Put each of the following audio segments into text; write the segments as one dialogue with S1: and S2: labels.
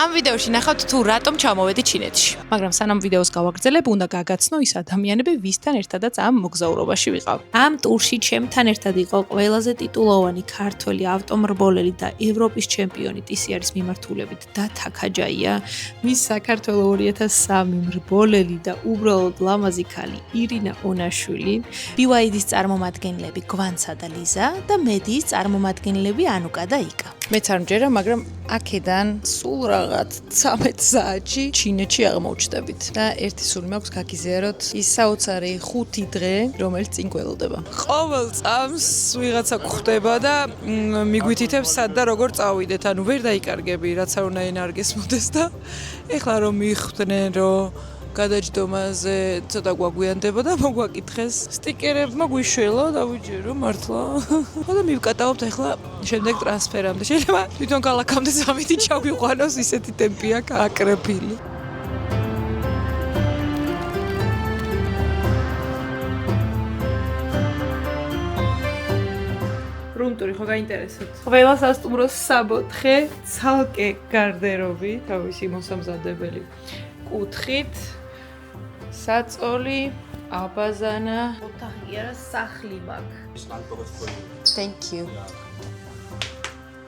S1: ამ ვიდეოში ნახავთ თუ რატომ ჩამოვედი ჩინეთში. მაგრამ სანამ ვიდეოს გავაგრძელებ, უნდა გაგაცნო ის ადამიანები, ვისთან ერთადაც ამ მოგზაურობაში ვიყავ. ამ ტურში ჩემთან ერთად იყო ყველაზე ტიტულოვანი ქართველი ავტომრბოლელი და ევროპის ჩემპიონი TCR-ის მიმართულებით დათა ქაჯაია, მის საქართველოს 2003 მრბოლელი და უბრალოდ ლამაზი ქალი ირინა ონაშვილი, BYD-ის წარმომადგენლები გვანცა და ლიზა და მედიის წარმომადგენლები ანუკა და იკა. მეც არ მჯერა, მაგრამ აქედან სულ რაღაც 13 საათში ჩინეთში აღმოჩნდებით და ერთი სული მაქვს გაგიზიაროთ ის საოცარი 5 დღე, რომელიც წინ გველოდება. ყოველ წამს ვიღაცა გვხვდება და მიგვითითებს სად და როგორ წავიდეთ, ანუ ვერ დაიკარგები, რაც არ უნდა ენარგეს მოდეს და ეხლა რომ მიხვდნენ რომ გადაჯდომაზე ცოტა გვაგვიანდება და მოგვაკითხეს სტიკერებმა გვიშველო და ვიჯერო მართლა. და მივკატავთ ახლა შემდეგ ტრანსფერამდე. შეიძლება თვითონ ქალაქამდე 3 ჩავიყვანოს, ისეთი ტემპი აქვს აკრეფილი. რუმტური ხო გაინტერესებთ? ყველა სასტუმროს საბოთხე ცალკე გარდერობი, თავისი მოსამზადებელი კუთხით, საწოლი, აბაზანა, ოთახი არა, სახლი მაქვს. Thank you.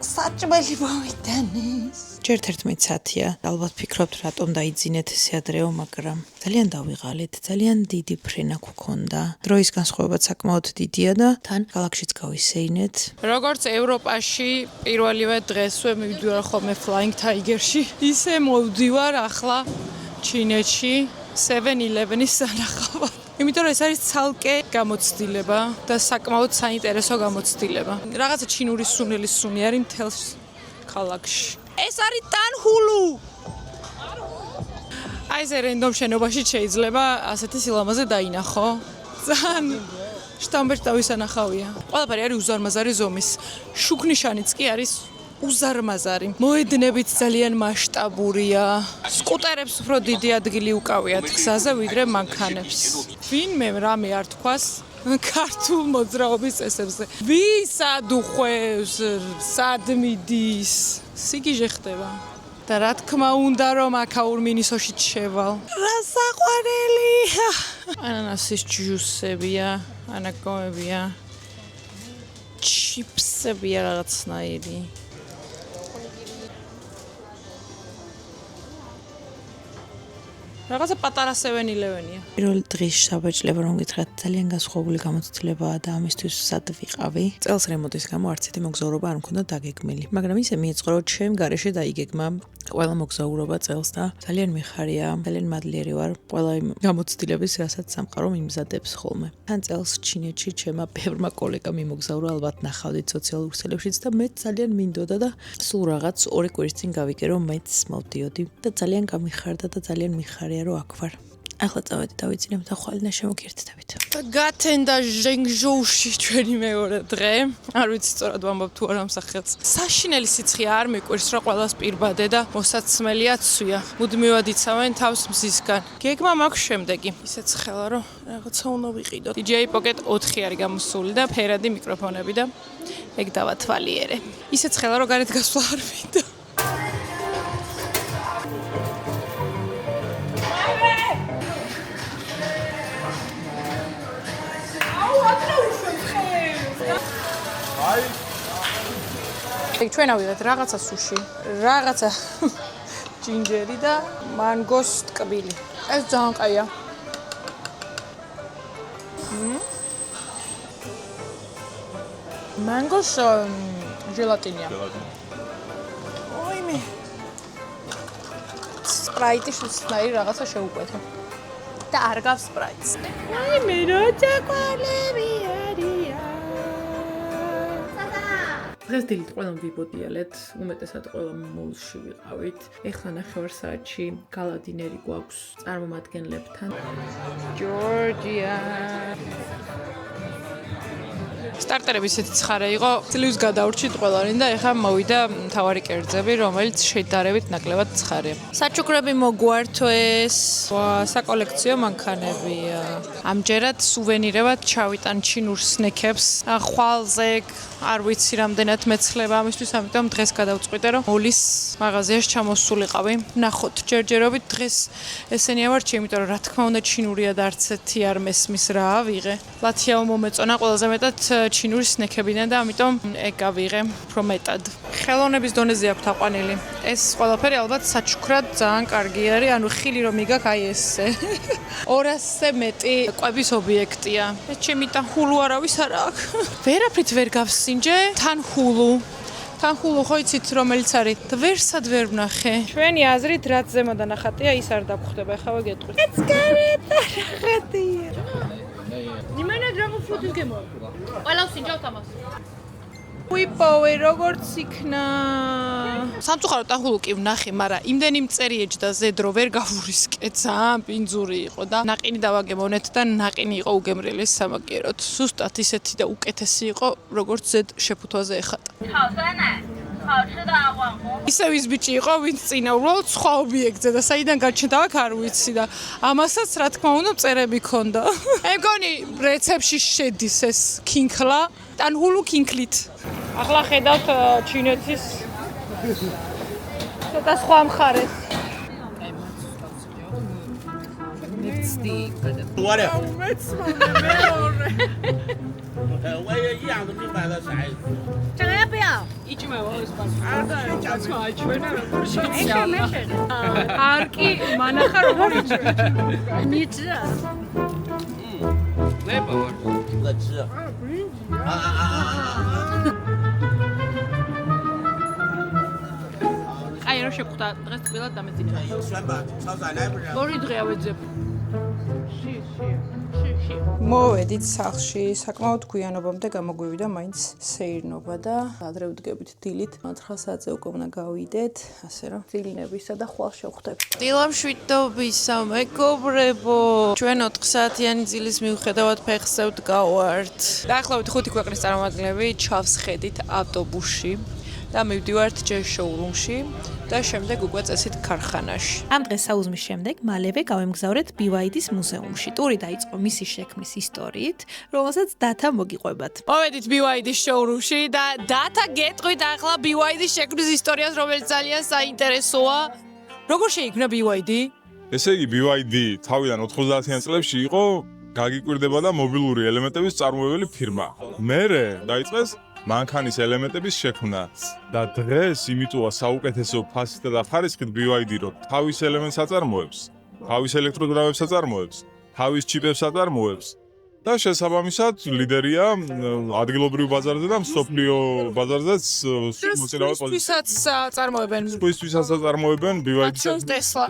S1: საჭმელი მოვიტანეს. ჯერ 11 საათია. ალბათ ფიქრობთ რატომ დაიძინეთ ესე ადრეო, მაგრამ ძალიან დავიღალეთ, ძალიან დიდი ფრენა გვქონდა. დროის განსხვავება საკმაოდ დიდია და თან ქალაქშიც გავისეინეთ. როგორც ევროპაში პირველივე დღესვე მივდივარ ხოლმე Flying Tiger-ში, ისე მოვდივარ ახლა ჩინეთში 7-Eleven-ის სანახავად. იმიტომ რომ ეს არის ცალკე გამოცდილება და საკმაოდ საინტერესო გამოცდილება. რაღაცა ჩინური სუნელის სუნი არის მთელს ქალაქში. ეს არის ტანჰულუ. აი ეს რენდომ შენობაში შეიძლება ასეთი სილამაზე დაინახო. ძალიან შტამბერს დავისანახავია. ყველაფერი არის უზარმაზარი ზომის. შუქნიშანიც კი არის უზარმაზარი. მოედნებიც ძალიან მასშტაბურია. სკუტერებს უფრო დიდი ადგილი უკავიათ გზაზე, ვიდრე მანქანებს. ვინმე რამე არ თქვას ქართულ მოძრაობის წესებზე. ვისად უხვევს, სად მიდის? სიგიჟე ხდება. და რა თქმა უნდა, რომ აქაურ მინისოში შევალ. რა საყვარელი! ანანასის ჯუსებია, ანაკოებია. ჩიპსებია რაღაცნაირი. რაღაცა პატარა 7-Eleven-ია. პირველი დღის შაბაჭლება რომ გითხრათ, ძალიან განსხვავებული გამოცდილებაა და ამისთვის სად ვიყავი. წელს რემონტის გამო არც ერთი მოგზაურობა არ მქონდა დაგეგმილი, მაგრამ ისე მიეწყო, რომ ჩემ გარეშე დაიგეგმა ყველა მოგზაურობა წელს და ძალიან მიხარია, ძალიან მადლიერი ვარ ყველა იმ გამოცდილების, რასაც სამყარო მიმზადებს ხოლმე. თან წელს ჩინეთში ჩემმა ბევრმა კოლეგამ იმოგზაურა, ალბათ ნახავდით სოციალურ ქსელებშიც და მე ძალიან მინდოდა და სულ რაღაც 2 კვირის წინ გავიგე, რომ მეც მოვდიოდი და ძალიან გამიხარდა და ძალიან მიხარია რომ აქ ვარ. ახლა წავედი დავიძინებ და ხვალიდან შემოგერთდებით. გათენდა ჟენგჟოუში ჩვენი მეორე დღე. არ ვიცი სწორად ვამბობ თუ არა მსახელს. საშინელი სიცხე არ მიყვირს რა ყველას პირბადე და მოსაცმელია ცვია. მუდმივად იცავენ თავს მზისგან. გეგმა მაქვს შემდეგი. ისეც ხელა რომ რაღაცა უნდა ვიყიდოთ. DJI Pocket 4 არის გამოსული და ფერადი მიკროფონები და ეგ დავათვალიერე. ისეც ხელა რომ გარეთ გასვლა არ მინდა. ჩვენ ავიღეთ რაღაცა სუში, რაღაცა ჯინჯერი და მანგოს ტკბილი. ეს ძალიან კაია. მანგოს ჟელატინია. ოიმე. სპრაიტი შუსნაირი რაღაცა შეუკვეთა. და არ გავს სპრაიტს. ოიმე, როცა ყოლები არია. დღეს დილით ყველამ ვიბოდიალეთ, უმეტესად ყველა მოლში ვიყავით. ეხლა 9 საათში გალადინერი გვაქვს წარმომადგენლებთან. ჯორჯია. სტარტერები ისეთი ცხარე იყო, ძლივს გადაურჩით ყველანი და ეხლა მოვიდა მთავარი კერძები, რომელიც შედარებით ნაკლებად ცხარია. საჩუქრები მოგვართვეს, საკოლექციო მანქანებია. ამჯერად სუვენირებად ჩავიტან ჩინურ სნექებს. ხვალზე არ ვიცი რამდენად მეცლება ამისთვის, ამიტომ დღეს გადავწყვიტე, რომ მოლის მაღაზიაში ჩამოსულიყავი. ნახოთ, ჯერჯერობით დღეს ესენი ავარჩი, იმიტომ რომ რა თქმა უნდა ჩინურია და არც ერთი არ მესმის რა ავიღე. ლათიაო მომეწონა ყველაზე მეტად ჩინური სნექებიდან და ამიტომ ეგ ავიღე, უფრო მეტად. ხელოვნების დონეზე აქვს აყვანილი. ეს ყველაფერი ალბათ საჩუქრად ძალიან კარგი არის, ანუ ხილი რომ მიგაქ აი ესე. 200-ზე მეტი კვების ობიექტია. ეს ჩემი თანხულუ არავის არ აქვს. ვერაფრით ვერ გავსინჯე, თანხულუ ხო იცით რომელიც არის? და ვერსად ვერ ვნახე. ჩვენი აზრით რაც ზემოდან ახატია, ის არ დაგხვდება. ეხლა ვეგეტყვით. ეს გარეთ ახატია. იმენა დრაგონფრუტის გემო. ყველა ვსინჯავთ ამას. ვიპოვე როგორც იქნა. სამწუხაროდ თანხულუ კი ვნახე, მაგრამ იმდენი მწერი ეჯდა ზედ რომ ვერ გავურისკე, ძალიან პინძური იყო და ნაყინი დავაგემოვნეთ და ნაყინი იყო უგემრიელი სამაგიეროდ. ზუსტად ისეთი და უკეთესი იყო, როგორც ზედ შეფუთვაზე ეხატა. ისევ ის ბიჭი იყო, ვინც წინა უბრალოდ სხვა ობიექტზე და საიდან გაჩნდა აქ არ ვიცი და ამასაც რა თქმა უნდა მწერები ქონდა. მე მგონი რეცეპში შედის ეს კინქლა, თანხულუ კინქლით. ახლა ხედავთ ჩინეთის და სხვა მხარეს.
S2: 我也一样都明白了啥意思。
S3: 这个要不要？
S1: 一直买我的არკი მანახა როგორ იჭრა?
S3: 你吃。
S2: 我吃。
S1: აი რა შეხვდა დღეს თბილად დამეძინება.
S2: 有选拔超载来不是？
S1: ორი დღე ავეძებ. მოვედით სახლში, საკმაოდ გვიანობამდე გამოგვივიდა მაინც სეირნობა და ადრე ვდგებით დილით. 9 საათზე უკვე უნდა გავიდეთ, ასე რომ დილნებისა და ხვალ შევხვდებით. დილამშვიდობისა, მეგობრებო. ჩვენ 4 საათიანი ძილის მიუხედავად ფეხზე ვდგავართ. დაახლოებით 5 ქვეყნის წარმომადგენლები ჩავსხედით ავტობუსში და მივდივართ ჯერ შოურუმში. და შემდეგ უკვე წესით ქარხანაში. ამ დღეს საუზმის შემდეგ მალევე გავემგზავრეთ BYD-ის მუზეუმში. ტური დაიწყო მისი შექმნის ისტორიით, რომელსაც დათა მოგიყვებათ. მოვედით BYD-ის შოურუმში და დათა გეტყვით ახლა BYD-ის შექმნის ისტორიას, რომელიც ძალიან საინტერესოა. როგორ შეიქმნა BYD?
S4: ესე იგი BYD თავიდან 90-იან წლებში იყო გაგიკვირდება და მობილური ელემენტების წარმოებელი ფირმა. მერე დაიწყეს მანქანის ელემენტების შექმნა და დღეს იმიტოა საუკეთესო ფასითა და ხარისხით BYD, რომ თავის ელემენტს აწარმოებს, თავის ელექტროდრამებს აწარმოებს, თავის ჩიპებს აწარმოებს და შესაბამისად ლიდერია ადგილობრივ ბაზარზე და მსოფლიო ბაზარზეც მოწინავე
S1: პოზიციასაც წარმოებენ.
S4: სპეციალისტებს აწარმოებენ BYD.
S1: Tesla.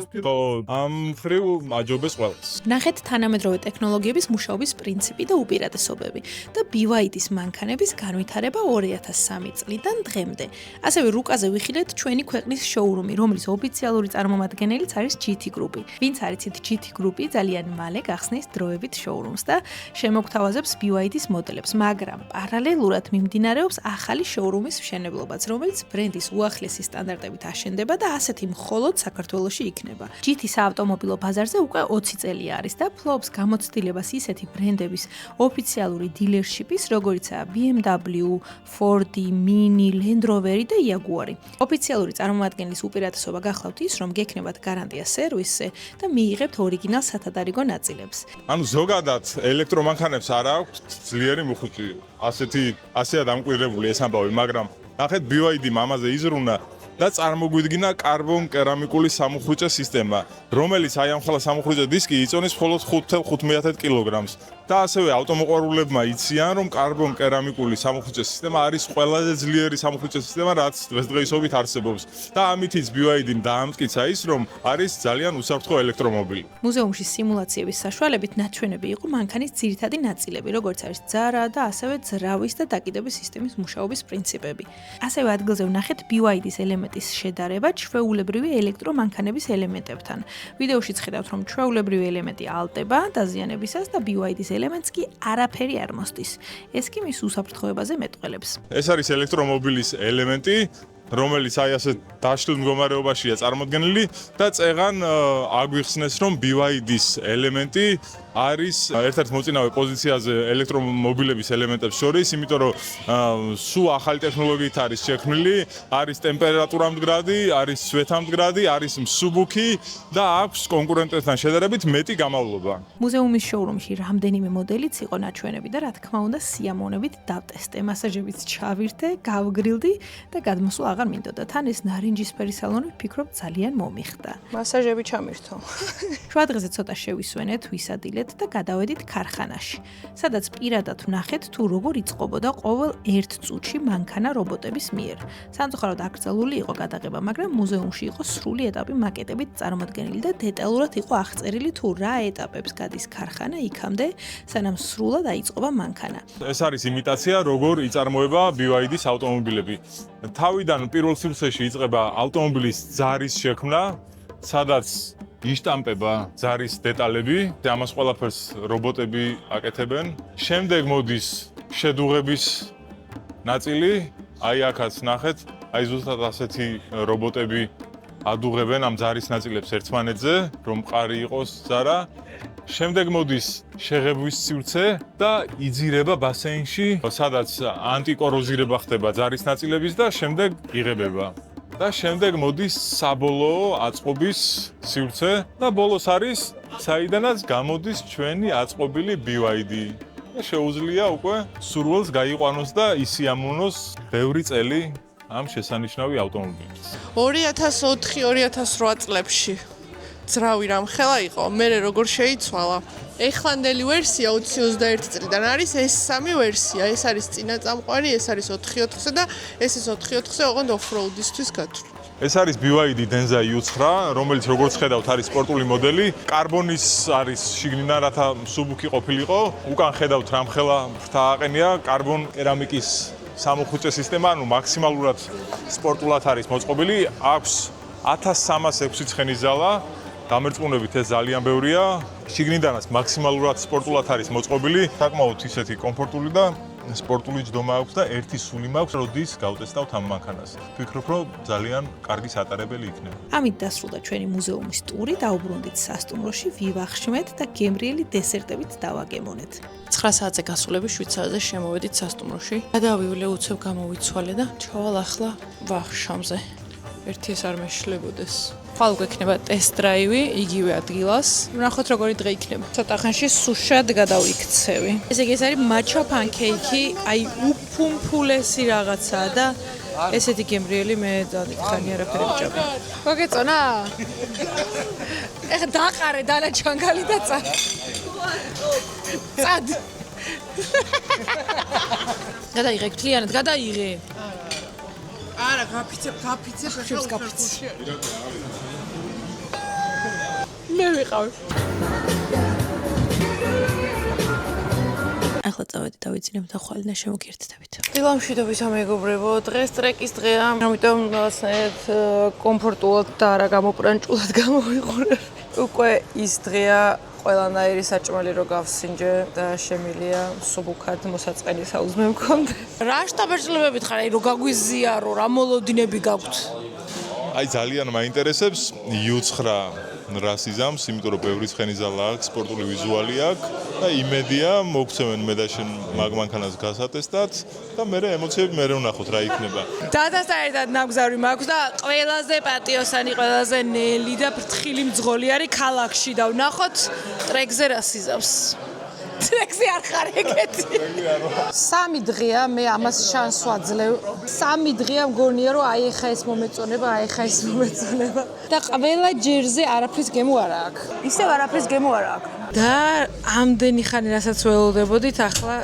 S4: ამ ხრივ აჯობეს ყველას.
S1: ნახეთ თანამედროვე ტექნოლოგიების მუშაობის პრინციპი და უპირატესობები და BYD-ის მანქანების განვითარება 2003 წლიდან დღემდე. ასევე რუკაზე ვიხილეთ ჩვენი ქვეყნის შოურუმი, რომლის ოფიციალური წარმომადგენელიც არის GT Group. ვინც არიცით GT Group ძალიან მალე გახსნის დროებით შოურუმს და შემოგთავაზებს BYD-ის მოდელებს, მაგრამ პარალელურად მიმდინარეობს ახალი შოურუმის მშენებლობაც, რომელიც ბრენდის უახლესი სტანდარტებით აშენდება და ასეთი მხოლოდ საქართველოში იქნება. GT-ის ავტომობილო ბაზარზე უკვე 20 წელი არის და ფლობს გამოცდილებას ისეთი ბრენდების ოფიციალური დილერშიპის, როგორიცაა BMW, Ford, Mini, Land Rover და Jaguar. ოფიციალური წარმომადგენლის უპირატესობა გახლავთ ის, რომ გექნებათ გარანტია სერვისზე და მიიღებთ ორიგინალ სათადარიგო ნაწილებს.
S4: ანუ ზოგადად ელექტრომანქანებს არ აქვს ძლიერი მუხუჭი. ასეა დამკვირვებული ეს ამბავი, მაგრამ ნახეთ BYD მამაზე იზრუნა და წარმოგვიდგინა კარბონ კერამიკული სამუხრუჭე სისტემა, რომელიც აი ამ ხალხ სამუხრუჭე დისკი იწონის მხოლოდ 5.5 კილოგრამს. და ასევე ავტომოყვარულებმა იციან, რომ კარბონ კერამიკული სამუხრუჭე სისტემა არის ყველაზე ძლიერი სამუხრუჭე სისტემა, რაც დღესდღეობით არსებობს. და ამითიც BYD-მ დაამტკიცა ის, რომ არის ძალიან უსაფრთხო ელექტრომობილი.
S1: მუზეუმში სიმულაციების საშუალებით ნაჩვენები იყო მანქანის ძირითადი ნაწილები, როგორც არის ძარა და ასევე ძრავის და დაკიდების სისტემის მუშაობის პრინციპები. ასევე ადგილზე ვნახეთ BYD-ის ელემენტების ელემენტის შედარება ჩვეულებრივი ელექტრომანქანების ელემენტებთან. ვიდეოში ხედავთ, რომ ჩვეულებრივი ელემენტი ალტება დაზიანებისას და BYD-ის ელემენტს კი არაფერი არ მოსდის. ეს კი მის უსაფრთხოებაზე მეტყველებს.
S4: ეს არის ელექტრომობილის ელემენტი, რომელიც აი ასე დაშლილ მდგომარეობაშია წარმოდგენილი და წეღან აგვიხსნეს, რომ BYD-ის ელემენტი არის ერთ-ერთ მოწინავე პოზიციაზე ელექტრომობილების ელემენტებს შორის, იმიტომ რომ სულ ახალი ტექნოლოგიით არის შექმნილი, არის ტემპერატურამდგრადი, არის სვეთამდგრადი, არის მსუბუქი და აქვს კონკურენტებთან შედარებით მეტი გამავლობა.
S1: მუზეუმის შოურუმში რამდენიმე მოდელიც იყო ნაჩვენები და რა თქმა უნდა სიამოვნებით დავტესტე, მასაჟებიც ჩავირთე, გავგრილდი და გადმოსვლა აღარ მინდოდა. თან ეს ნარინჯისფერი სალონი ვფიქრობ ძალიან მომიხდა.
S5: მასაჟები ჩამირთო.
S1: შუა დღეზე ცოტა შევისვენეთ, ვისადილეთ და გადავედით ქარხანაში, სადაც პირადად ვნახეთ თუ როგორ იწყობოდა ყოველ ერთ წუთში მანქანა რობოტების მიერ. სამწუხაროდ აკრძალული იყო გადაღება, მაგრამ მუზეუმში იყო სრული ეტაპი მაკეტებით წარმოდგენილი და დეტალურად იყო აღწერილი თუ რა ეტაპებს გადის ქარხანა იქამდე, სანამ სრულად აიწყობა მანქანა.
S4: ეს არის იმიტაცია, როგორ იწარმოება BYD-ის ავტომობილები. თავიდან პირველ სივრცეში იწყება ავტომობილის ძარის შექმნა, სადაც იშტამპება ძარის დეტალები, ამას ყველაფერს რობოტები აკეთებენ. შემდეგ მოდის შედუღების ნაწილი, აი აქაც ნახეთ, აი ზუსტად ასეთი რობოტები ადუღებენ ამ ძარის ნაწილებს ერთმანეთზე, რომ მყარი იყოს ძარა. შემდეგ მოდის შეღებვის სივრცე და იძირება ბასეინში, სადაც ანტიკოროზირება ხდება ძარის ნაწილების და შემდეგ იღებება. და შემდეგ მოდის საბოლოო აწყობის სივრცე და ბოლოს არის საიდანაც გამოდის ჩვენი აწყობილი BYD. შეუძლია უკვე სურვილს გაიყვანოს და ისიამოვნოს ბევრი წელი ამ შესანიშნავი ავტომობილით.
S5: 2004-2008 წლებში ძრავი რამხელა იყო, მერე როგორ შეიცვალა. ეხლანდელი ვერსია 2021 წლიდან არის ეს სამი ვერსია, ეს არის წინაწამყვარი, ეს არის 4x4-ზე და ეს 4x4-ზე ოღონდ off-road-ისთვის გათვლილი.
S4: ეს არის BYD Denza U9, რომელიც როგორც ხედავთ არის სპორტული მოდელი. კარბონის არის შიგნიდან, რათა მსუბუქი ყოფილიყო. უკან ხედავთ რამხელა ფრთა აყენია, კარბონ კერამიკის სამუხუჭე სისტემა, ანუ მაქსიმალურად სპორტულად არის მოწყობილი. აქვს 1306 ცხენის ზალა. დამერწმუნებით ეს ძალიან ბევრია. შიგნიდანაც მაქსიმალურად სპორტულად არის მოწყობილი. საკმაოდ ისეთი კომფორტული და სპორტული ჯდომა აქვს და ერთი სული მაქვს, როდის გავტესტავთ ამ მანქანას. ვფიქრობ, რომ ძალიან კარგი სატარებელი იქნება.
S1: ამით დასრულდა ჩვენი მუზეუმის ტური, დაუბრუნდით სასტუმროში, ვივახშმეთ და გემრიელი დესერტებით დავაგემონეთ.
S5: 9 საათზე გასულები შვიცარიაზე შემოვედით სასტუმროში. გადავივლე უცებ გამოვიცვალე და ჩავალ ახლა ვახშამზე. ერთი ეს არ მეშლებოდეს. ხვალ გვექნება ტესტ დრაივი იგივე ადგილას. ვნახოთ როგორი დღე იქნება. ცოტა ხანში სუშად გადავიქცევი. ესე იგი ეს არის მაჩა პანკეიკი, აი უფუმფულესი რაღაცაა და ესეთი გემრიელი მე დადიხანი არაფერი ვჭამე. მოგეწონა? ეხა დაყარე დანაჩანგალი და წად. წად. გადაიღე ქლიანად, გადაიღე.
S6: არა, გაფიცებ, შევს გაფიცე.
S5: მე ვიყავ.
S1: ახლა წავედი დავიძინებ და ხვალიდან შემოგერთდებით.
S5: დილამშვიდობის ამეგობრებო, დღეს ტრეკის დღეა, ამიტომ რაღაცნაირად კომფორტულად და არა გამოპრანჭულად გამოვიყურე. უკვე ის დღეა, ყველანაირი საჭმელი რო გავსინჯე და შემილია მსუბუქად მოსაწყენი საუზმე მქონდე. რა შტაბერწლებებით ხარ, აი რო გაგვიზიარო, რა მოლოდინები გაქვთ?
S4: აი ძალიან მაინტერესებს U9 რას იზამს, იმიტომ რომ ბევრი ცხენი ზალა აქვს, სპორტული ვიზუალი აქვს და იმედია მოგცემენ მე და შენ მაგ მანქანას გასატესტად და მე ემოციები მე ვნახოთ რა იქნება.
S5: დადასთან ერთად ნაგზავრი მაქვს და ყველაზე პატიოსანი, ყველაზე ნელი და ფრთხილი მძღოლი არის ქალაქში და ვნახოთ ტრეკზე რას იზამს. ტრექსი არ ხარ ეგეთი. 3 დღეა მე ამას შანს ვაძლევ. 3 დღეა მგონია რომ აი ეხა ეს მომეწონება, აი ეხა ეს მომეწონება და ყველა ჯერზე არაფრის გემო არ აქვს. ისევ არაფრის გემო არ აქვს. და ამდენი ხანი რასაც ველოდებოდით, ახლა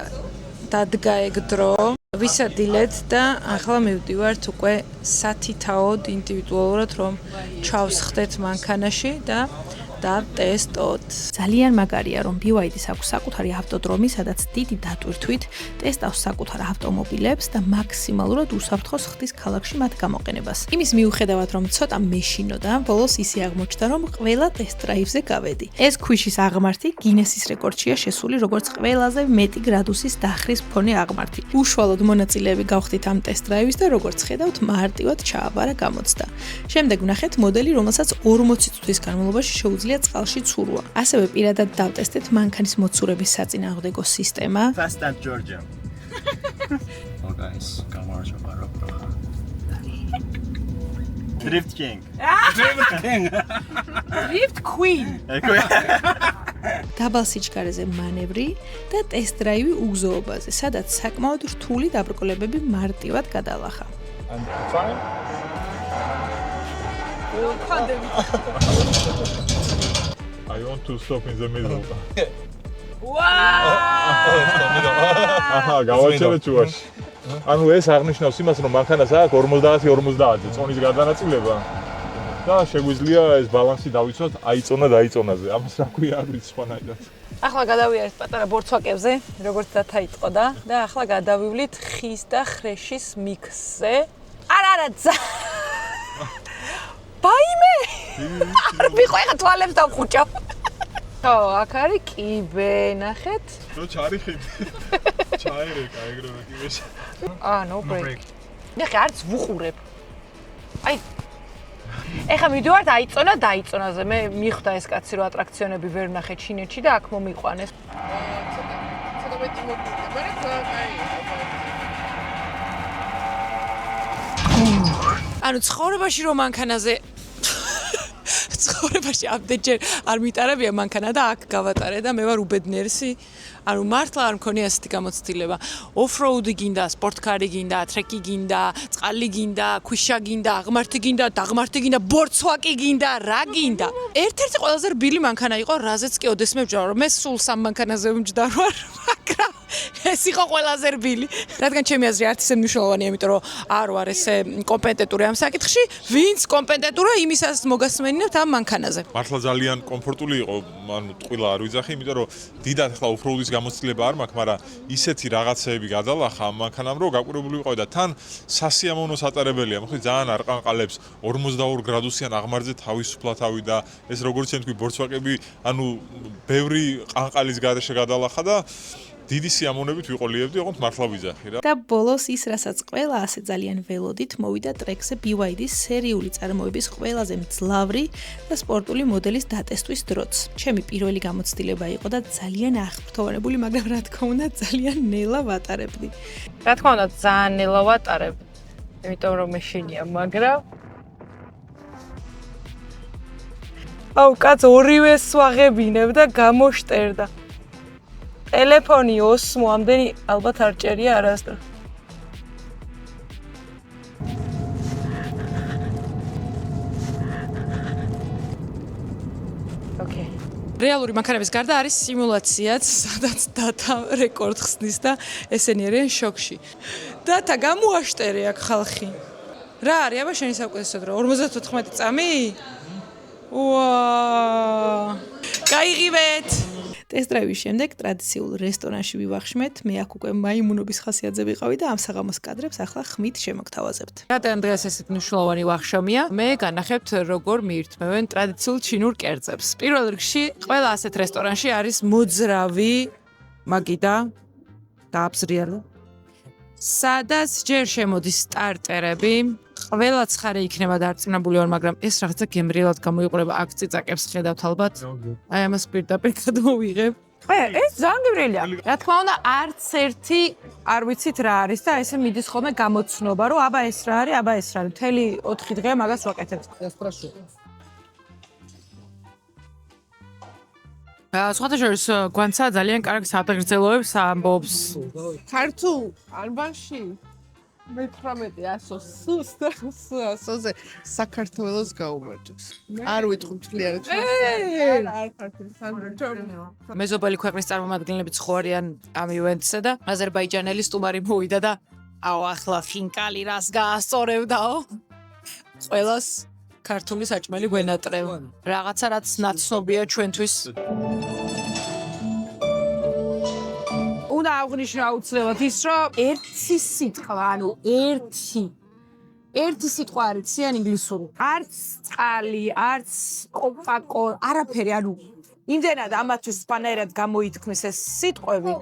S5: დადგა ეგ დრო. ვისადილეთ და ახლა მივდივართ უკვე სათითაოდ ინდივიდუალურად რომ ჩავსხდეთ მანქანაში და
S1: დავტესტოთ. ძალიან მაგარია, რომ BYD-ს აქვს საკუთარი ავტოდრომი, სადაც დიდი დატვირთვით ტესტავს საკუთარ ავტომობილებს და მაქსიმალურად უსაფრთხოს ხდის ქალაქში მათ გამოყენებას. იმის მიუხედავად, რომ ცოტა მეშინოდა, ბოლოს ისე აღმოჩნდა, რომ ყველა ტესტ-დრაივზე გავედი. ეს ქვიშის აღმართი გინესის რეკორდშია შესული, როგორც ყველაზე მეტი გრადუსის დახვრის მქონე აღმართი. უშუალოდ მონაწილეები გავხდით ამ ტესტ-დრაივის და როგორც ხედავთ, მარტივად ჩააბარა გამოცდა. შემდეგ ვნახეთ მოდელი, რომელსაც 40 წუთის განმავლობაში შეუძლია წყალში ცურვა. ასევე პირადად დავტესტეთ მანქანის მოცურების საწინააღმდეგო სისტემა.
S7: Fast and Georgia. Oh guys, Drift King.
S6: Drift Queen.
S1: დაბალ სიჩქარეზე მანევრი და ტესტ-დრაივი უგზოობაზე, სადაც საკმაოდ რთული დაბრკოლებები მარტივად გადალახა.
S4: I want to stop in the middle.
S6: Wow!
S4: გავაჩერე ჩუვაში. ანუ ეს აღნიშნავს იმას, რომ მანქანას აქვს 50-50-ზე წონის გადანაწილება და შეგვიძლია ეს ბალანსი დავიცვათ აიწონაზე. ამას რა ქვია არ ვიცი სხვანაირად.
S5: ახლა გადავიარეთ პატარა ბორცვაკებზე, როგორც დათა იტყოდა და ახლა გადავივლით ხის და ხრეშის მიქსზე. არა, ბაიმე! ვიყო ახლა თვალებს დავხუჭავ. ხო, აქ არის კიბე, ნახეთ.
S4: ნუ ჩარიხით. ჩაერეკა ეგრევე კიბეში.
S5: No break. ნახე, არც ვუყურებ. აი ეხა მივდივართ დაიწონაზე. მე მიხვდა ეს კაცი რომ ატრაქციონები ვერ ვნახე ჩინეთში და აქ მომიყვანეს.
S6: ცოტა მეტი მოგვიდა, მაგრამ
S5: ანუ ცხოვრებაში რომ მანქანაზე ცხოვრებაში ამდენჯერ არ მიტარებია მანქანა და აქ გავატარე და მე ვარ უბედნიერსი. ანუ მართლა არ მქონია ასეთი გამოცდილება. ოფროუდი გინდა, სპორტკარი გინდა, ტრეკი გინდა, წყალი გინდა, ქვიშა გინდა, აღმართი გინდა, დაღმართი გინდა, ბორცვაკი გინდა, რა გინდა. ერთ-ერთი ყველაზე რბილი მანქანა იყო, რაზეც კი ოდესმე ვჯდარ, რომ მე სულ სამ მანქანაზე ვიმჯდარ ვარ, მაგრამ ეს იყო ყველაზე რბილი. რადგან ჩემი აზრი არც ისე მნიშვნელოვანია, იმიტომ რომ არ ვარ ესე კომპეტენტური ამ საკითხში, ვინც კომპეტენტურია, იმისაც მოგასმენინებთ ამ მანქანაზე.
S4: მართლა ძალიან კომფორტული იყო, ანუ ტყუილა არ ვიძახი, იმიტომ რომ დიდად ახლა ოფროუდის გამოცდილება არ მაქვს, მაგრამ ისეთი რაღაცეები გადალახა ამ მანქანამ, რომ გაკვირვებული ვიყავი და თან სასიამოვნო სატარებელია. მოხდი ძალიან არ ყანყალებს 42 გრადუსიან აღმართზე თავისუფლად და ეს როგორც ჩვენ თქვი ბორცვაკები, ანუ ბევრი ყანყალის გარეშე გადალახა და დიდი სიამოვნებით ვიყოლიებდი, ოღონდ მართლა ვიძახი რა.
S1: და ბოლოს ის, რასაც ყველა ასე ძალიან ველოდით, მოვიდა ტრეკზე BYD-ის სერიული წარმოების ყველაზე მძლავრი და სპორტული მოდელის დატესტვის დროც. ჩემი პირველი გამოცდილება იყო და ძალიან აღფრთოვანებული, მაგრამ რა თქმა უნდა, ძალიან ნელა ვატარებდი.
S5: რა თქმა უნდა, ძალიან ნელა ვატარებ. იმიტომ რომ მეშინია, მაგრამ აუ, კაც ორივეს ვაღებინებ და გამოშტერდა. ტელეფონი ოსმო ამდენი ალბათ არ ჭერია არასდროს. ოკეი. რეალური მანქანების გარდა არის სიმულაციაც, სადაც დატა რეკორდ ხსნის და ესენი არიან შოკში. დატა გამოაშტერე აქ ხალხი. რა არის აბა შენი საუკეთესო დრო? 54 წამი? ვაა! გაიღივეთ!
S1: ტესტ-დრაივის შემდეგ ტრადიციულ რესტორანში ვივახშმეთ. მე აქ უკვე მაიმუნობის ხასიათზე ვიყავი და ამ საღამოს კადრებს ახლა ხმით შემოგთავაზებთ.
S5: რადგან დღეს ესეთ მნიშვნელოვანი ვახშამია, მე განახებთ როგორ მიირთმევენ ტრადიციულ ჩინურ კერძებს. პირველ რიგში, ყველა ასეთ რესტორანში არის მოძრავი მაგიდა გააბზრიალე. სადაც ჯერ შემოდის სტარტერები, ყველა ცხარე იქნება დარწმუნებული ვარ, მაგრამ ეს რაღაცა გემრიელად გამოიყურება აქ წიწაკებს ხედავთ ალბათ. აი ამას პირდაპირ გადმოვიღებ. ეს ძალიან გემრიელია. რა თქმა უნდა, არც ერთი არ ვიცით რა არის და ესე მიდის ხოლმე გამოცნობა, რომ აბა ეს რა არის, აბა ეს რა არის. მთელი 4 დღე მაგას ვაკეთებ. სხვათაშორის გვანცა ძალიან კარგ საფეხბურთელოებს ამბობს.
S6: ქართულ ალბანში 1800-ზე საქართველოს გაუმარჯოს. არ ვიტყვი მთლიანად. არ ქართული.
S5: მეზობელი ქვეყნის წარმომადგენლები ცხოვრიან ამ ივენტზე და აზერბაიჯანელი სტუმარი მოვიდა და აუ ახლა ხინკალი რას გაასწორებდაო. ყველას
S1: ქართული საჭმელი გვენატრევ. რაღაცა რაც ნაცნობია ჩვენთვის. უნდა აღნიშნო აუცილებლად ის, რომ ერთი სიტყვა, ანუ ერთი სიტყვა არის ციან ინგლისური. არც წყალი, არც კოპაკო, არაფერი, ანუ იმდენად ამათვის სხვანაირად გამოითქმის ეს სიტყვები.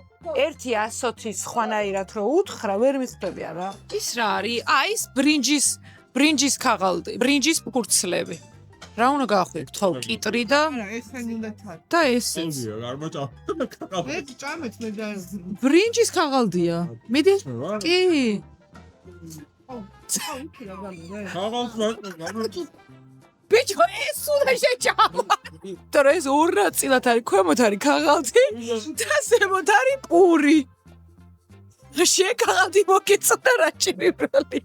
S1: ერთი 120 სხვანაირად რო უთხრა, ვერ მისწრებია რა. ის რა არის? ის ბრინჯის ქაღალდი, ბრინჯის ფურცლები. რა უნდა გავხდით? ხო, კიტრი და
S6: ესენი უნდა თარ.
S1: და ესეც.
S4: არ მოჭა.
S6: მე ჭამეთ მე და
S1: ბრინჯის ქაღალდია. მიდი? კი. ბიჭო, ეს უნდა შეჭამა. თორე ეს ორ ნაწილად არის, ქვემოთ არის ქაღალდი და ზემოთ არის პური. ქაღალდი მოგეწოდა რა ჭირიბრალი.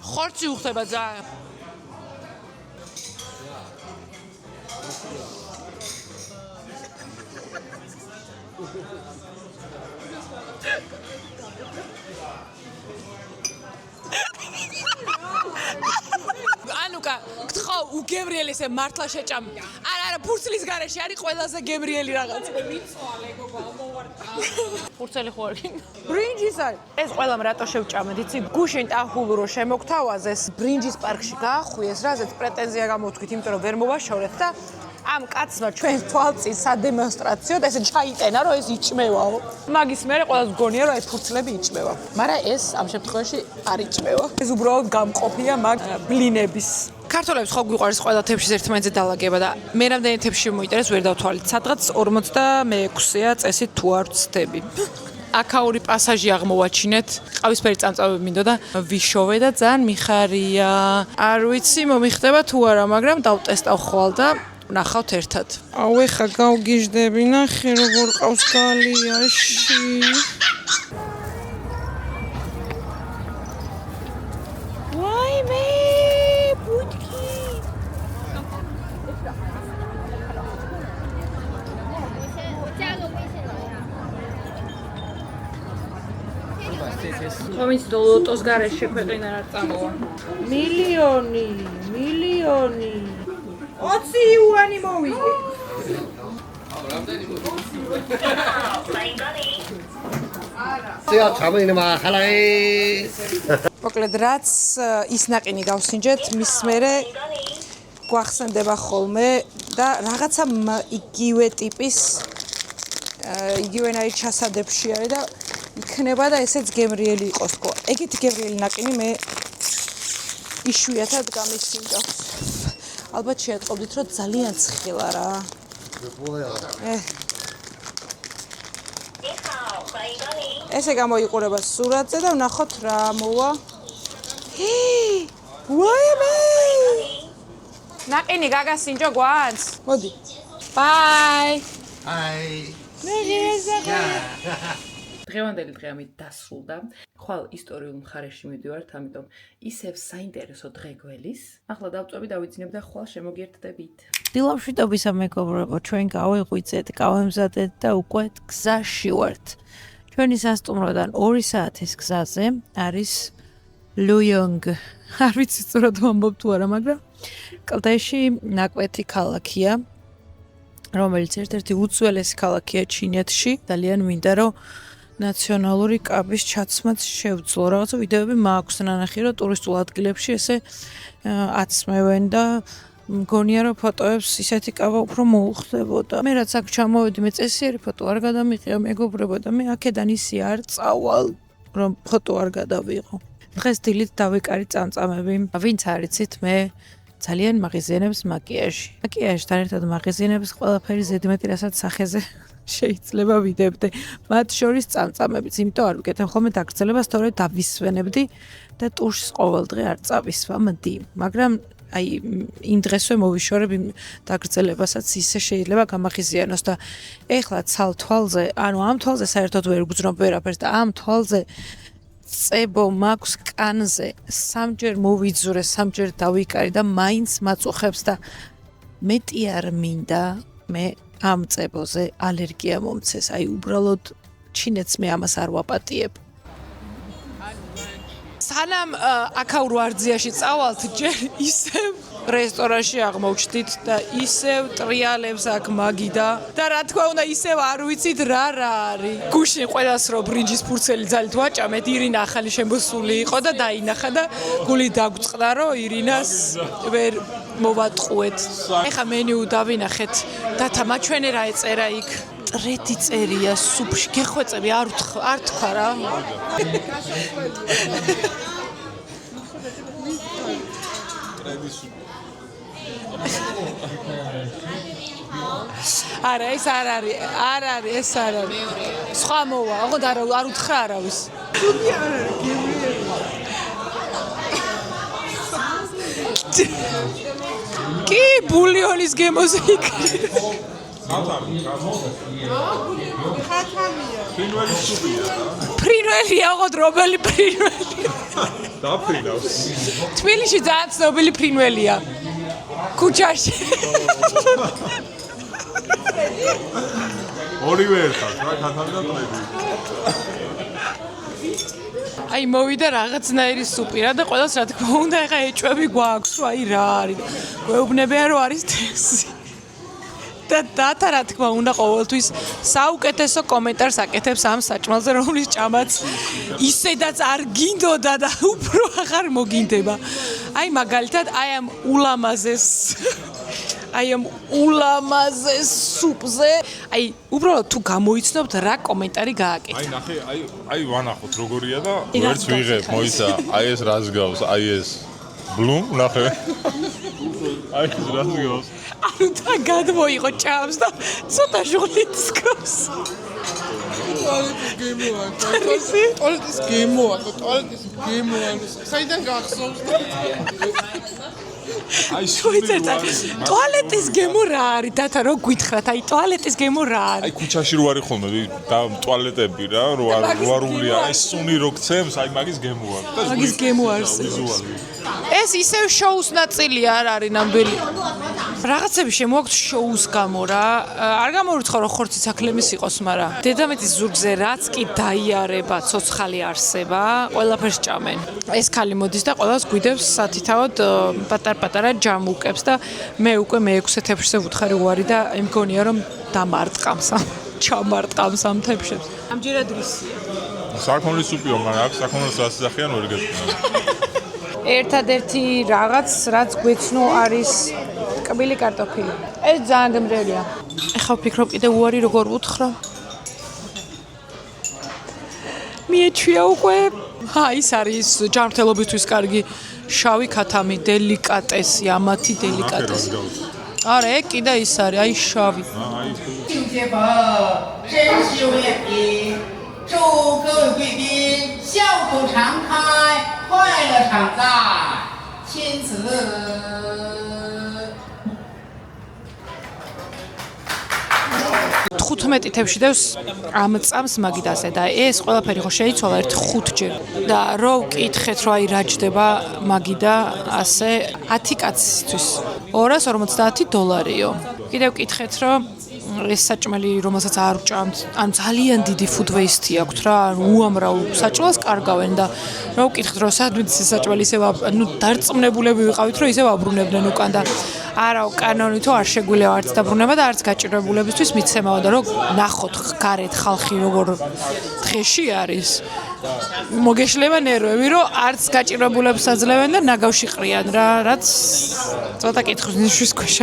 S1: ხორცი უხდება ძალიან. ანუკა, გთხოვ, უგემრიელი ესე მართლა შეჭამი. არა, ფურცლის გარეშე არის ყველაზე გემრიელი რაღაც. ფურცელი ხო არის? ბრინჯის არის. ეს ყველამ რატო შევჭამეთ, იცი? გუშინ ტახული რო შემოგთავაზეს, ბრინჯის პარკში გაახვიეს, რაზეც პრეტენზია გამოთქვით, იმიტომ რომ ვერ მოვაშორეთ და ამ კაცმა ჩვენ თვალწინ სადემონსტრაციოდ ესე ჩაიტენა, რომ ეს იჭმევაო. მაგის მერე ყველას გგონია, რომ ეს ფურცლები იჭმევა. მაგრამ ეს ამ შემთხვევაში არ იჭმევა. ეს უბრალოდ გამყოფია მაგ ბლინების. ქართველებს ხო გვიყვარს ყველა თეფშის ერთმანეთზე დალაგება და მე რამდენი თეფში მოინტერეს ვერ დავთვალით. სადღაც 46-ია წესით თუ არ ვცდები. აქაური პასაჟი აღმოვაჩინეთ. ყავისფერი წამწამები მინდოდა ვიშოვე და ძალიან მიხარია. არ ვიცი მომიხდება თუ არა, მაგრამ დავტესტავ ხვალ და ნახავთ ერთად. აუ ეხა გავგიჟდები, ნახე როგორ ყავს გალიაში. ვაიმე, ბუდკი. ხომის ლოტოს გარეშე ქვეყნიდან არ წამოვა. მილიონი. 20 იუანი მოვიდე. მოკლედ რაც ის ნაყინი გავსინჯეთ, მის მერე გვახსენდება ხოლმე და რაღაცა იგივე ტიპის იგივენაირი ჩასადებში არის და იქნება და ესეც გემრიელი იყოს ხო. ეგეთი გემრიელი ნაყინი მე იშვიათად გამისინჯავს. ალბათ შეატყობდით, რომ ძალიან ცხილა რა. ესე გამოიყურება სურათზე და ვნახოთ რა მოვა. ვაიმე! ნაყინი გაგასინჯო გვანც? მოდი. ბაი! დღევანდელი დღე ამით დასრულდა. ხვალ ისტორიულ მხარეში მივდივართ, ამიტომ ისევ საინტერესო დღე გველის. ახლა დავწვევი დავიძინებ და ხვალ შემოგერთდებით. დილამშვიდობისა მეგობრებო, ჩვენ გავიღვიძეთ, გავემზადეთ და უკვე გზაში ვართ. ჩვენი სასტუმროდან 2 საათის გზაზე არის ლუიონგ. არ ვიცი სწორად ვამბობ თუ არა, მაგრამ კლდეში ნაკვეთი ქალაქია, რომელიც ერთ-ერთი უძველესი ქალაქია ჩინეთში. ძალიან მინდა რომ ნაციონალური კაბის ჩაცმაც შევძლო. რაღაცა ვიდეოები მაქვს ნანახი, რომ ტურისტულ ადგილებში ესე აცმევენ და მგონია რომ ფოტოებს ისეთი კაბა უფრო მოუხდებოდა. მე რაც აქ ჩამოვედი, მე წესიერი ფოტო არ გადამიყია მეგობრებო და მე აქედან ისი არ წავალ, რომ ფოტო არ გადავიღო. დღეს დილით დავიკარი წამწამები. ვინც არიცით, მე ძალიან მაღიზიანებს მაკიაჟი. მაკიაჟთან ერთად მაღიზიანებს ყველაფერი ზედმეტი რასაც სახეზე შეიძლება ვიდებდე. მათ შორის წამწამებიც, იმიტომ არ ვიკეთებ ხოლმე დაგრძელებას, თორე დავისვენებდი და ტურს ყოველდღე არ წავისვამდი. მაგრამ აი იმ დღესვე მოვიშორებ იმ დაგრძელებასაც ისე შეიძლება გამახიზიანოს და ეხლა ცალ თვალზე, ანუ ამ თვალზე საერთოდ ვერ გძნობ ვერაფერს და ამ თვალზე წებო მაქვს კანზე, 3ჯერ მოვიძურე, 3ჯერ დავიკარი და მაინც მაწუხებს და მეტი არ მინდა, მე ამ წებოზე ალერგია მომცეს, აი უბრალოდ ჩინეთს მე ამას არ ვაპატიებ. სანამ აქაურ ვარძიაში წავალთ, ჯერ ისევ რესტორანში აღმოჩნდით და ისევ ტრიალებს აქ მაგიდა და რა თქმა უნდა ისევ არ ვიცით რა არის. გუშინ ყველას რო ბრინჯის ფურცელი ძალით ვაჭამეთ, ირინა ახალი შემოსული იყო და დაინახა და გული დაგვწყდა რომ ირინას ვერ მოვატყუეთ. ეხა მენიუ დავინახეთ დათა მაჩვენე რა ეწერა იქ. ტრედი წერია სუპში, გეხვეწები არ თქვა რა. არა ეს არ არის ეს არ არის სხვა მოვა ოღონდ არ უთხრა არავის კი ბულიონის გემოზე იქნება ფრინველია ოღონდ რომელი ფრინველია
S4: დაფრინავს
S1: თბილისში ძალიან ცნობილი ფრინველია ქუჩაში
S4: ორივე ერთად რა ქათამი და ტრედი
S1: აი მოვიდა რაღაცნაირი სუპი რა და ყველას რა თქმა უნდა ეხა ეჭვები გვაქვს რომ აი რა არის გვეუბნებიან რომ არის თევზი და დათა რა თქმა უნდა ყოველთვის საუკეთესო კომენტარს აკეთებს ამ საჭმელზე რომლის ჭამაც ისედაც არ გინდოდა და უფრო აღარ მოგინდება აი მაგალითად აი ამ ულამაზეს სუპზე აი უბრალოდ თუ გამოიცნობთ რა კომენტარი გააკეთე
S4: აი ნახე აი ვანახოთ როგორია და ვერც ვიღებ მოიცა აი ეს რას გავს აი ეს ბლუმ ნახე აი ეს რას გავს
S1: ანუ და გადმოიღო ჭამს და ცოტა ჟურნალისტს გავს
S6: ტუალეტის გემოა საიდან გახსოვს
S4: აი
S1: ტუალეტის გემო რა არის დათა რო გითხრათ აი ტუალეტის გემო რა არის
S4: აი ქუჩაში რო არის ხოლმე და ტუალეტები რა რო არულია აი სუნი რო გცემს აი მაგის გემოა
S1: მაგის გემო არსებობს ეს ისევ შოუს ნაწილია არ არის ნამდვილი რაღაცები შემოაქვს შოუს გამო რა არ გამორიცხო რომ ხორცი საკლემის იყოს მაგრამ დედამიწის ზურგზე რაც კი დაიარება ცოცხალი არსება ყველაფერს ჭამენ ეს ქალი მოდის და ყველას გვიდევს სათითაოდ პატარ-პატარა ჯამუკებს და მე უკვე მე-6 თეფშზე ვუთხარი უარი და იმგონია რომ დამარტყამს ჩამარტყამს ამ თეფშებს ამჯერად რისია
S4: საქონლის სუპიო მაგრამ აქ საქონლის ასახიან ვერ გეტყვი
S1: ერთადერთი რაღაც რაც გვეცნო არის კბილი კარტოფილი. ეს ძალიან გემრიელია. ეხლა ვფიქრობ კიდე უარი როგორ უთხრა. მიეჩვია უკვე. ის არის ჯანმრთელობისთვის კარგი შავი ქათამი, დელიკატესი, ამათი დელიკატესი. არა, ეგ კიდე ის არის, აი შავი.
S8: 祝各位贵宾笑口常开，快乐常在，亲子。
S1: ხუთმეტი თევში დევს ამ წამს მაგიდაზე და ეს ყველაფერი ხო შეიცვალა ერთ 5 ჯერ და რო ვკითხეთ რომ აი რა ჯდება მაგიდა ასე 10 კაცისთვის $250-იო კიდევ ვკითხეთ რომ ეს საჭმელი რომელსაც არ ვჭამთ ან ძალიან დიდი food waste აქვს რა უამრავ საჭმელს კარგავენ და რო ვკითხეთ რომ სადმით ეს საჭმელი ისევ ნუ დარწმუნებულები ვიყავით რომ ისევ აბრუნებდნენ უკან და არა კანონითო არ შეგვიძლია არც დაბრუნება და არც გაჭირებულებისთვის მიცემაო და რომ ნახოთ გარეთ ხალხი როგორ დღეში არის მოგეშლება ნერვები რომ არც გაჭირებულებს აძლევენ და ნაგავში ყრიან რა რაც ცოტა კითხვის ნიშნის ქვეშ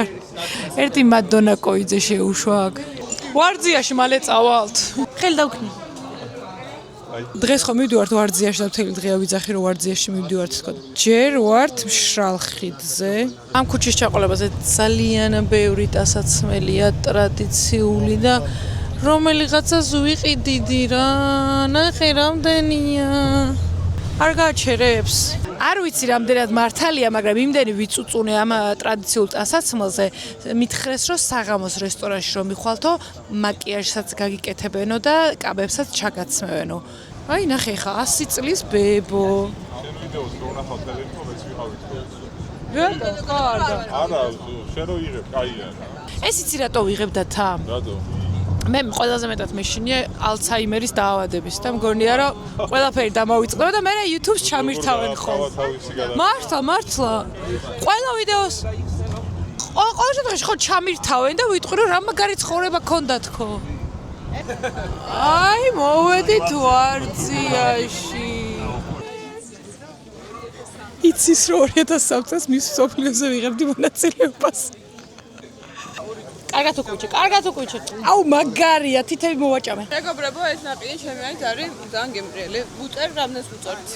S1: ერთი მადონა კოიძე შეუშვა აქ ვარძიაში მალე წავალთ ხელი დავქნი დღეს ხო მივდივართ ვარძიაში და მთელი დღეა ვიძახი რომ ვარძიაში მივდივართ თქო ჯერ ვართ მშრალ ხიდზე ამ ქუჩის ჩაყოლებაზე ძალიან ბევრი ტასაცმელია ტრადიციული და რომელიღაცას ვიყიდიდი რა ნახე რამდენია არ გაჩერებს არ ვიცი რამდენად მართალია მაგრამ იმდენი ვიწუწუნე ამ ტრადიციულ ტასაცმელზე მითხრეს რომ საღამოს რესტორანში რომ მიხვალთო მაკიაჟსაც გაგიკეთებენო და კაბებსაც ჩაგაცმევენო აი ნახე ხა 100 წლის ბებო
S5: რატო? ხო,
S4: არა, შენ რო იღებ, კაია.
S5: ეს იცი რატო ვიღებ და თა?
S4: რატო?
S5: მე ყველაზე მეტად მეშინია ალცჰაიმერის დაავადების და მგონია რომ ყველაფერი დამოვიწყდება და მე YouTube-ს ჩამირთავენ ხოლმე. მართლა. ყველა ვიდეოს ყოველ შემთხვევაში ხო ჩამირთავენ და ვიტყვი რომ რა მაგარი ცხოვრება გქონდა თქო. აი, მოვედით ვარძიაში. იცის რომ 2003 წელს მის სოფლიოზე ვიღებდი მონაწილეობას. კარგად უკუჩე. აუ, მაგარია, თითები მოვაჭამე.
S6: მეგობრებო, ეს ნაპირი ჩემი არის ძალიან გემრიელი. ვუწერ რამდენს ვუწევთ?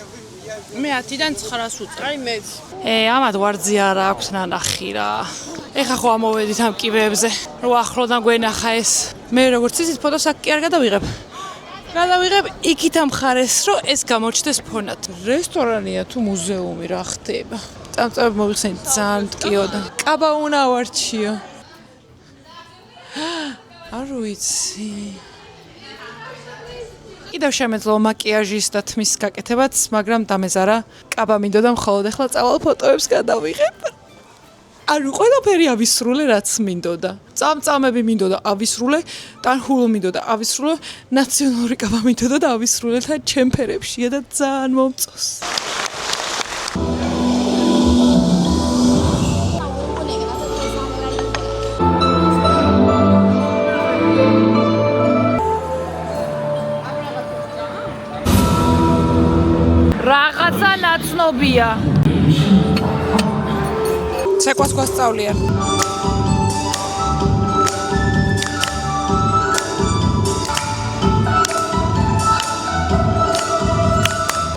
S5: მე 10-დან 9-ს ვუწევ.
S6: აი მეც.
S5: ამათ ვარძია რა აქვს ნანახი რა. ეხა ხო ამოვედით ამ კიბეებზე. რო ახლოდან გვენახა ეს. მე როგორც იცით, ფოტოს აქ კი არ გადავიღებ. გადავიღებ იქით ამ მხარეს, რომ ეს გამოჩნდეს ფონად. რესტორანია თუ მუზეუმი რა ხდება. წამწამები მოვიხსენით ძალიან მტკიოდა. კაბა უნდა ვარჩიო. არ ვიცი. კიდევ შემეძლო მაკიაჟის და თმის გაკეთებაც, მაგრამ დამეზარა კაბა მინდოდა მხოლოდ ახლა წავალ ფოტოებს გადავიღებ. ანუ ყველაფერი ავისრულე რაც მინდოდა. წამწამები მინდოდა ავისრულე, ტანჰულო მინდოდა ავისრულე, ნაციონალური კაბა მინდოდა და ავისრულე და ჩემფერებშია და ძალიან მომწონს. რაღაცა ნაცნობია. ცეკვას გვასწავლიან.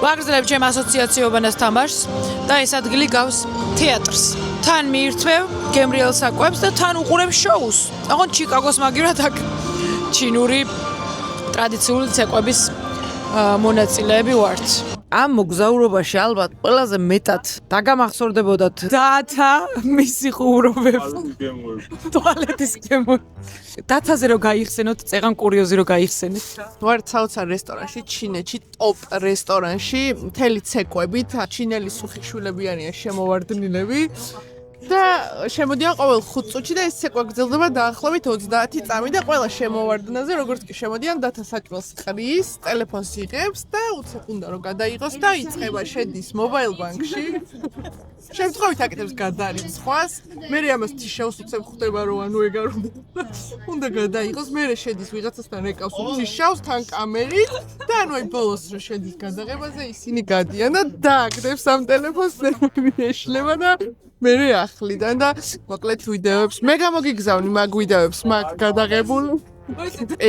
S5: ვაგრძელებ ჩემ ასოციაციობანას თამაშს და ეს ადგილი გავს თეატრს. თან მიირთმევ გემრიელ საკვებს და თან უყურებ შოუს. ოღონდ ჩიკაგოს მაგივრად აქ ჩინური ტრადიციული ცეკვების მონაწილეები ვართ. ამ მოგზაურობაში ალბათ ყველაზე მეტად დაგამახსოვრდებოდათ დათა მისი ხუმრობები. ტუალეტის გემოები. დათაზე რო გაიხსენოთ, წეღან კურიოზი რო გაიხსენეთ.
S6: ვარ საოცარ რესტორანში, ჩინეთში, ტოპ რესტორანში, მთელი ცეკვებით, ჩინელი სუხიშვილები არიან შემოვარდნილები. და შემოდიან ყოველ 5 წუთში და ეს ცეკვა გრძელდება დაახლოებით 30 წამი და ყველა შემოვარდნაზე როგორც კი შემოდიან დათა საჭმელს ყრის, ტელეფონს იღებს და უცებ უნდა რომ გადაიღოს და იწყება შედის მობაილ ბანკში. შემთხვევით აკეთებს გადარიცხვას, მე ამას თიშავს უცებ ხვდება რომ ანუ ეგარ უნდა გადაიღოს, მე შედის ვიღაცასთან ეკავს თიშავს თან კამერით და ანუ აი ბოლოს რო შედის გადაღებაზე ისინი გადიან და დააგდებს ამ ტელეფონს ეშლება და მე ახლიდან და მოკლედ ვიდეოებს მე გამოგიგზავნი მაგ ვიდეოებს მაგ გადაღებულ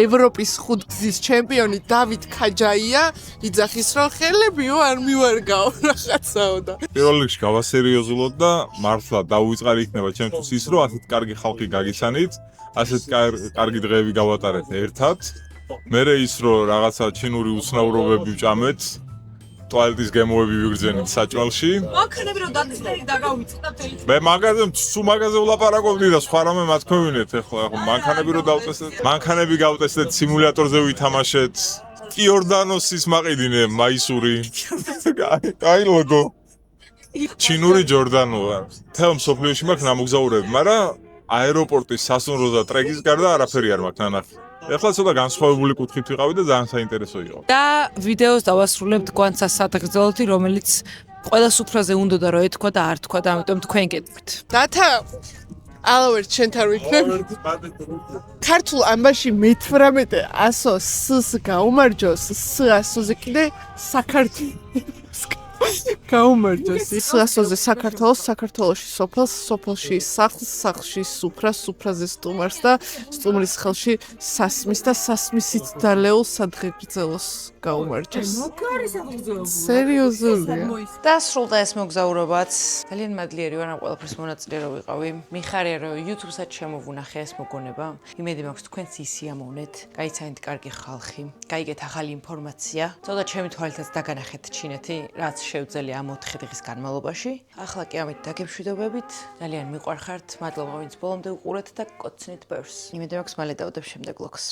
S6: ევროპის ხუთგზის ჩემპიონი დავით ქაჯაია იძახის რომ ხელებიო არ მივარგაო რაღაცაო და
S4: პირველ რიგში გავასერიოზულოთ და მართლა დაუვიწყარი იქნება ჩემთვის ის რომ ასეთ კარგი ხალხი გაგიცანით, ასეთ კარგი დღეები გავატარეთ ერთად. მერე ის რომ რაღაცა ჩინური უცნაურობები ვჭამეთ, ტუალეტის გემოები ვიგრძენით საჭმელში.
S5: მანქანები რომ დაწესდები დაგავიწყდა მთელი.
S4: მე მაგაზე ვლაპარაკობდი და სხვა რამე მათქვევინეთ ახლა მანქანები რომ დავწესდეთ. მანქანები გავწესდეთ, სიმულატორზე ვითამაშეთ. იორდანოსის მაყიდინე მაისური. აი ლოგო. ჩინური ჯორდანოა. თელ მსოფლიოში მაქვს ნამოგზაურები, მაგრამ აეროპორტის სასუნრო და ტრეკის გარდა არაფერი არ მაქვს ნანახი. ეხლა ცოტა განსხვავებული კუთხით ვიყავი და ძალიან საინტერესო იყო.
S5: და ვიდეოს დავასრულებთ გვანცა სათგზელოთი, რომელიც ყველა სუფრაზე უნდოდა რომ ეთქვა და არ თქვა და ამიტომ თქვენ გეტყვით.
S6: დათა ალავერ ჩვენთან ვიქნებ. ქართულ ამბაში მე-18 ასო სს გაუმარჯოს, ს ასოზე კიდე საქართველოს გაუმარჯოს. ს ასოზე საქართველოს, საქართველოში სოფელს, სოფელში სახლს, სახლში სუფრას, სუფრაზე სტუმარს და სტუმრის ხელში სასმის და სასმისით დალეულ სადღეგრძელოს გაუმარჯოს. სერიოზულია.
S5: დასრულდა ეს მოგზაურობაც. ძალიან მადლიერი ვარ ამ ყველაფრის მონაწილე რომ ვიყავი. მიხარია რომ YouTube-საც შემოვუნახე ეს მოგონება. იმედი მაქვს თქვენც ისიამოვნეთ. გაიცანით კარგი ხალხი. გაიგეთ ახალი ინფორმაცია. ცოტა ჩემი თვალითაც დაგანახეთ ჩინეთი, რაც შევძელი ამ 4 დღის განმავლობაში. ახლა კი ამით დაგემშვიდობებით. ძალიან მიყვარხართ. მადლობა ვინც ბოლომდე უყურეთ და გკოცნით ბევრს. იმედი მაქვს მალე დავდებ შემდეგ ვლოგს.